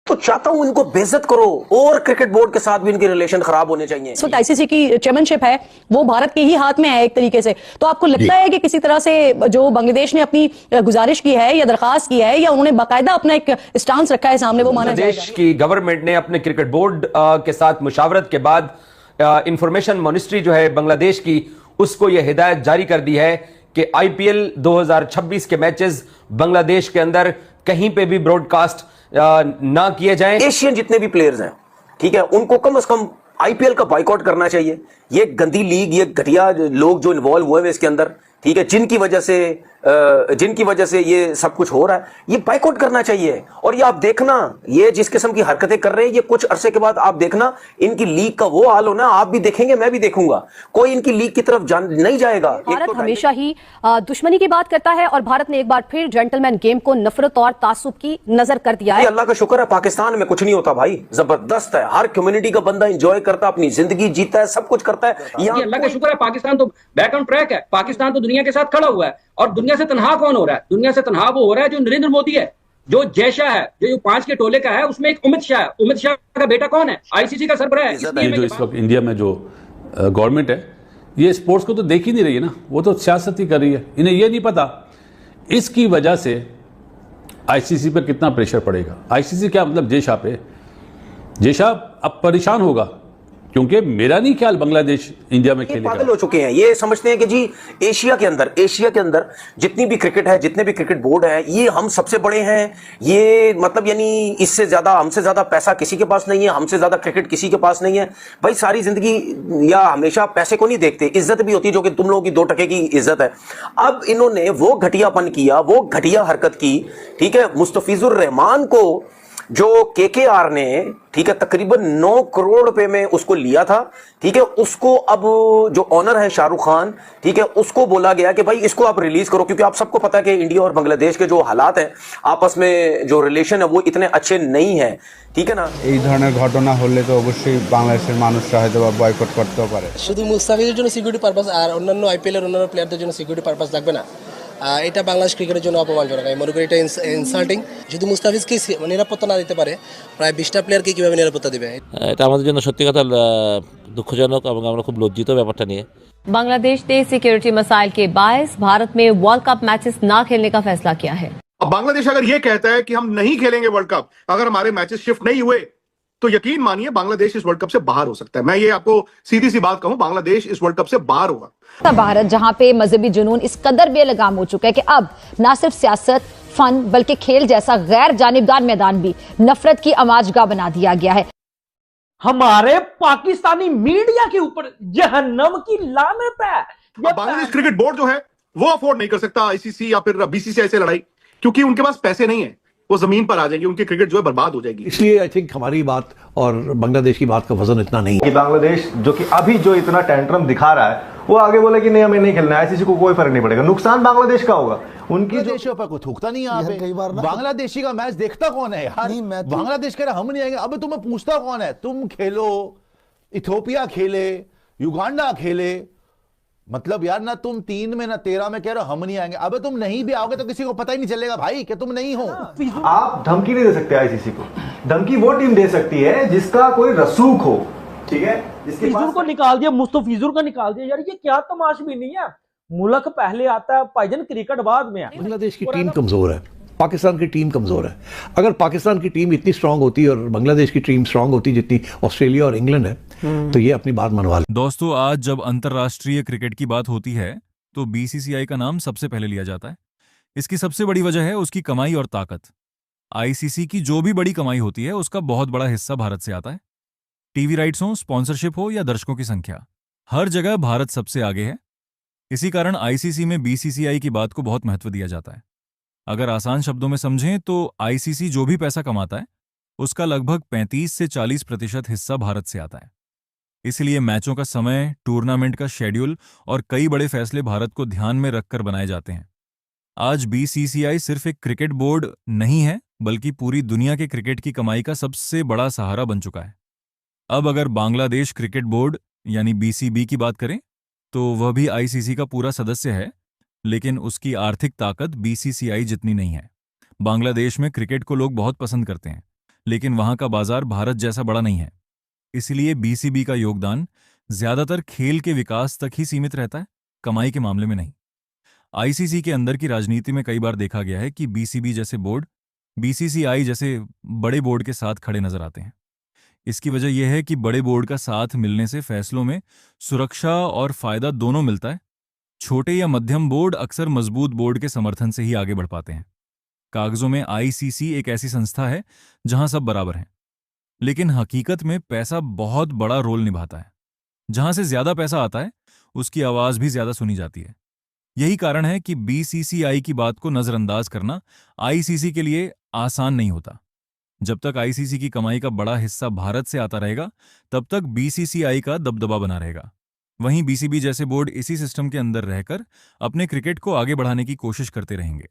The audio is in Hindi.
तो चाहता हूं इनको बेइज्जत करो और क्रिकेट बोर्ड के साथ भी इनके रिलेशन खराब होने चाहिए। इस वक्त आईसीसी की चेयरमैनशिप है वो भारत के ही हाथ में है एक तरीके से, तो आपको लगता है कि किसी तरह से जो बांग्लादेश ने अपनी गुजारिश की है या दरखास्त की है या उन्होंने बाकायदा अपना एक स्टांस रखा है सामने, वो माना जाएगा? देश की गवर्नमेंट ने अपने क्रिकेट बोर्ड के साथ मुशावरत के बाद इंफॉर्मेशन मिनिस्ट्री जो है बांग्लादेश की, उसको यह हिदायत जारी कर दी है कि आईपीएल 2026 के मैचेस बांग्लादेश के अंदर कहीं पे भी ब्रॉडकास्ट ना किए जाएं। एशियन जितने भी प्लेयर्स हैं, ठीक है, उनको कम से कम आईपीएल का बाइकआउट करना चाहिए। ये गंदी लीग, ये घटिया लोग जो इन्वॉल्व हुए हैं इसके अंदर, ठीक है, जिनकी वजह से ये सब कुछ हो रहा है, ये बाइकआउट करना चाहिए। और ये आप देखना, ये जिस किस्म की हरकतें कर रहे हैं, ये कुछ अरसे के बाद आप देखना इनकी लीग का वो हाल होना, आप भी देखेंगे, मैं भी देखूंगा, कोई इनकी लीग की तरफ नहीं जाएगा। भारत हमेशा ही दुश्मनी की बात करता है और भारत ने एक बार फिर जेंटलमैन गेम को नफरत और तासुब की नजर कर दिया है। अल्लाह का शुक्र है पाकिस्तान में कुछ नहीं होता भाई, जबरदस्त है, हर कम्युनिटी का बंदा एंजॉय करता है, अपनी जिंदगी जीता है, सब कुछ करता है। अल्लाह का शुक्र है पाकिस्तान तो बैक ऑन ट्रैक है, पाकिस्तान तो दुनिया के साथ खड़ा हुआ है। और दुनिया से तनहा कौन हो रहा है? दुनिया से तनहा वो हो रहा है जो नरेंद्र मोदी है, जो जय शाह है, जो 5 के टोले का है, उसमें एक अमित शाह है। अमित शाह का बेटा कौन है? आईसीसी का सरबराह है। जो इस वक्त इंडिया में जो गवर्नमेंट है, ये स्पोर्ट्स को तो देख ही नहीं रही है ना, वो तो सियासत ही कर रही है। इन्हें ये नहीं पता इसकी वजह से आईसीसी पर कितना प्रेशर पड़ेगा। आईसीसी क्या मतलब जय शाह पे? जय शाह अब परेशान होगा क्योंकि मेरा नहीं ख्याल बांग्लादेश इंडिया में खेलेगा। पागल हो चुके हैं, ये समझते हैं कि जी एशिया के अंदर जितनी भी क्रिकेट है, जितने भी क्रिकेट बोर्ड है, ये हम सबसे बड़े हैं। ये मतलब यानी इससे ज्यादा, हमसे ज्यादा पैसा किसी के पास नहीं है, हमसे ज्यादा क्रिकेट किसी के पास नहीं है। भाई सारी जिंदगी या हमेशा पैसे को नहीं देखते, इज्जत भी होती है, जो कि तुम लोगों की 2 टके की इज्जत है। अब इन्होंने वो घटियापन किया, वो घटिया हरकत की, ठीक है। मुस्तफिजुर रहमान को जो केकेआर ने, ठीक है, तकरीबन 9 करोड़ रुपए में उसको लिया था, ठीक है, उसको अब जो ऑनर है शाहरुख खान, ठीक है, उसको बोला गया कि भाई इसको आप रिलीज करो, क्योंकि आप सबको पता है कि इंडिया और बांग्लादेश के जो हालात हैं, आपस में जो रिलेशन है वो इतने अच्छे नहीं है, ठीक है ना। এই ধরনের ঘটনা হলে তো অবশ্যই বাংলাদেশের মানুষরা হয়তো বয়কট করতেও পারে। শুধু মুস্তাফিজের জন্য সিকিউরিটি পারপাস আর অন্যান্য আইপিএল এর অন্যান্য প্লেয়ারদের জন্য সিকিউরিটি পারপাস লাগবে না, এটা বাংলাদেশ ক্রিকেটের জন্য অপমানজনক। আমি মনে করি এটা ইনসাল্টিং। যদি মুস্তাফিজকে নিরাপত্তা না দিতে পারে, প্রায় 20টা প্লেয়ারকে কিভাবে নিরাপত্তা দিবে? এটা আমাদের জন্য সত্যি কথা দুঃখজনক এবং আমরা খুব লজ্জিত ব্যাপারটা নিয়ে। बांग्लादेश ने सिक्योरिटी मसाइल के बायस भारत में वर्ल्ड कप मैचेस ना खेलने का फैसला किया है। अब बांग्लादेश अगर ये कहता है कि हम नहीं खेलेंगे वर्ल्ड कप, अगर हमारे मैचेस शिफ्ट नहीं हुए, तो यकीन मानिए बांग्लादेश इस वर्ल्ड कप से बाहर हो सकता है। मैं ये आपको सीधी सी बात कहूं, बांग्लादेश इस वर्ल्ड कप से बाहर होगा। भारत जहां पे मजहबी जुनून इस कदर बेलगाम हो चुका है कि अब ना सिर्फ सियासत, फन, बल्कि खेल जैसा गैर जानिबदार मैदान भी नफरत की आमाजगाह बना दिया गया है। हमारे पाकिस्तानी मीडिया के ऊपर जहन्नम की लानत है। बांग्लादेश क्रिकेट बोर्ड जो है वो अफोर्ड नहीं कर सकता आईसीसी या फिर बीसीसीआई से लड़ाई, क्योंकि उनके पास पैसे नहीं है, वो जमीन पर आ जाएंगे, उनकी क्रिकेट जो है बर्बाद हो जाएगी। इसलिए आई थिंक हमारी बात और बांग्लादेश की बात का वजन इतना नहीं है। बांग्लादेश जो कि अभी जो इतना टेंट्रम दिखा रहा है, वो आगे बोले कि नहीं हमें नहीं खेलना है, आईसीसी को कोई फर्क नहीं पड़ेगा, नुकसान बांग्लादेश का होगा। उनकी देशों पर कोई थूकता नहीं है। कई बार बांग्लादेशी का मैच देखता कौन है यार? बांग्लादेश कह रहा हम नहीं आएंगे। अब तुम्हें पूछता कौन है? तुम खेलो, इथियोपिया खेले, युगांडा खेले, मतलब यार ना तुम 3 में ना 13 में कह रहे हो हम नहीं आएंगे। अबे तुम नहीं भी आओगे तो किसी को पता ही नहीं चलेगा भाई कि तुम नहीं हो। आप धमकी नहीं दे सकते आईसीसी को। धमकी वो टीम दे सकती है जिसका कोई रसूख हो, ठीक है, जिसके पास को निकाल दिया, मुस्तफिजुर को निकाल दिया। यार ये क्या तमाशबीनी नहीं है? मुल्क पहले आता है भाईजान, क्रिकेट बाद में है। बांग्लादेश की टीम कमजोर है, पाकिस्तान की टीम कमजोर है। अगर पाकिस्तान की टीम इतनी स्ट्रांग होती और बांग्लादेश की टीम स्ट्रांग होती जितनी ऑस्ट्रेलिया और इंग्लैंड है, तो ये अपनी बात मनवा ले। दोस्तों, आज जब अंतर्राष्ट्रीय क्रिकेट की बात होती है तो बीसीसीआई का नाम सबसे पहले लिया जाता है। इसकी सबसे बड़ी वजह है उसकी कमाई और ताकत। आईसीसी की जो भी बड़ी कमाई होती है उसका बहुत बड़ा हिस्सा भारत से आता है। टीवी राइट्स हो, स्पॉन्सरशिप हो या दर्शकों की संख्या, हर जगह भारत सबसे आगे है। इसी कारण आईसीसी में बीसीसीआई की बात को बहुत महत्व दिया जाता है। अगर आसान शब्दों में समझें तो आईसीसी जो भी पैसा कमाता है उसका लगभग 35 से 40% हिस्सा भारत से आता है। इसलिए मैचों का समय, टूर्नामेंट का शेड्यूल और कई बड़े फैसले भारत को ध्यान में रखकर बनाए जाते हैं। आज बीसीसीआई सिर्फ एक क्रिकेट बोर्ड नहीं है, बल्कि पूरी दुनिया के क्रिकेट की कमाई का सबसे बड़ा सहारा बन चुका है। अब अगर बांग्लादेश क्रिकेट बोर्ड यानी बीसीबी की बात करें तो वह भी आईसीसी का पूरा सदस्य है, लेकिन उसकी आर्थिक ताकत बीसीसीआई जितनी नहीं है। बांग्लादेश में क्रिकेट को लोग बहुत पसंद करते हैं, लेकिन वहां का बाजार भारत जैसा बड़ा नहीं है। इसलिए बीसीबी का योगदान ज्यादातर खेल के विकास तक ही सीमित रहता है, कमाई के मामले में नहीं। आईसीसी के अंदर की राजनीति में कई बार देखा गया है कि बीसीबी जैसे बोर्ड बीसीसीआई जैसे बड़े बोर्ड के साथ खड़े नजर आते हैं। इसकी वजह यह है कि बड़े बोर्ड का साथ मिलने से फैसलों में सुरक्षा और फायदा दोनों मिलता है। छोटे या मध्यम बोर्ड अक्सर मजबूत बोर्ड के समर्थन से ही आगे बढ़ पाते हैं। कागजों में आईसीसी एक ऐसी संस्था है जहां सब बराबर हैं, लेकिन हकीकत में पैसा बहुत बड़ा रोल निभाता है। जहां से ज्यादा पैसा आता है उसकी आवाज भी ज्यादा सुनी जाती है। यही कारण है कि बीसीसीआई की बात को नजरअंदाज करना आईसीसी के लिए आसान नहीं होता। जब तक आईसीसी की कमाई का बड़ा हिस्सा भारत से आता रहेगा, तब तक बीसीसीआई का दबदबा बना रहेगा। वहीं बीसीबी जैसे बोर्ड इसी सिस्टम के अंदर रहकर अपने क्रिकेट को आगे बढ़ाने की कोशिश करते रहेंगे।